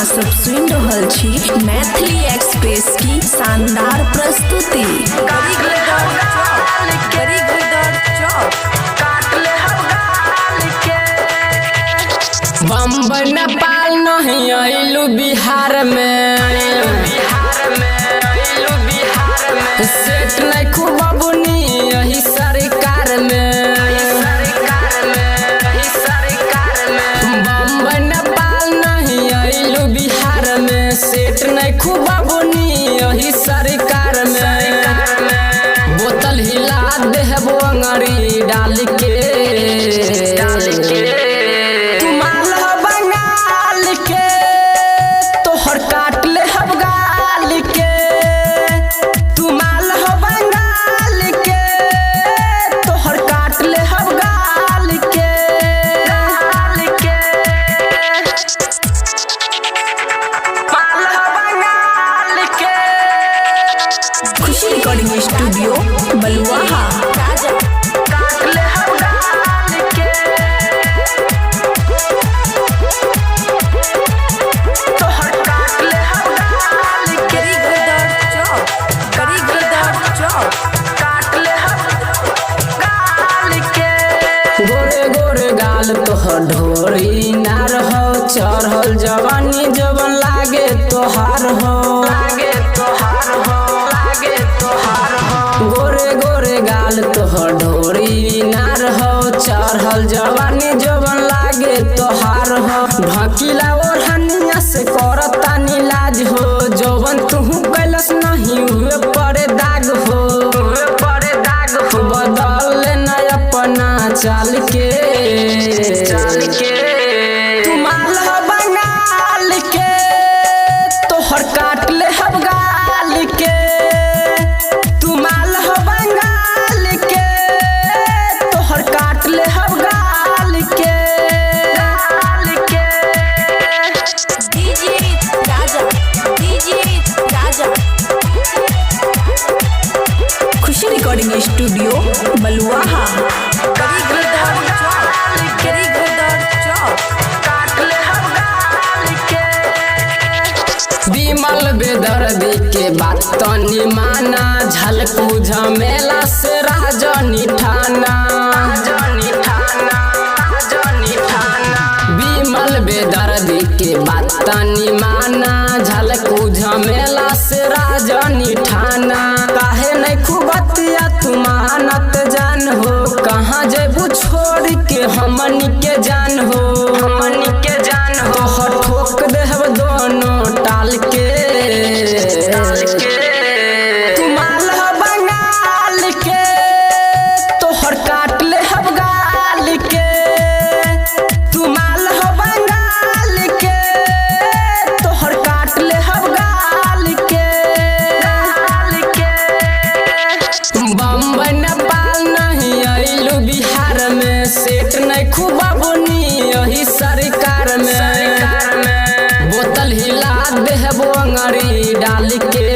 अहाँ सब सुन रहल छी मैथिली एक्सप्रेस की शानदार प्रस्तुति। बम्बई नेपाल नहीं आइलू बिहार में सेट नहीं खूब बुनी यही सरकार में। बम्बई नेपाल नहीं आइलू बिहार में सेट नहीं खूब बुनी यही सरकार में। बोतल हिला देहबो अंगरी डाल के खुशी रिकॉर्डिंग स्टूडियो बलुआहा। गोरे गोरे गाल तोहर ढोरी ना रहो चढ़ल जवानी जवन लागे तोहार हो। गोरे गोरे गाल तोहर ढोरी ना रहो चढ़ल जवानी जवन लागे तोहार हो। ढकीला ओढ़निया से करता नीलाज हो जवन तुहू कैलस नहीं हुए पड़े दाग हो। बदल न अपना चाल के तुमाल हो बंगाल के तोहर काट ले हम गाल के। तुमाल हो बंगाल के तोहर काट ले हम गाल के। खुशी रिकॉर्डिंग स्टूडियो बलुआहा। विमल बेदर्दी के बात तनी माना झलकू झमेला से राजनी ठाना। विमल बेदर्दी के बात तनी माना झलकू झमेला से राजनी ठाना। काहे नहीं खूबतिया तुमानत जान हो कहाँ जेबू छोड़ के हमनी के जान हो। तोहर ठोक देहब दोनों टाल के। तुमाल हो बंगाल के तोहर काट ले हम गाल के। तुमाल हो बंगाल के तोहर काट ले हम गाल के। बम्बई नेपाल नहीं आइलू बिहार में सेट नहीं खूब बुनी यही सरकार में। बोतल हिला देहबो अंगरी डाल के।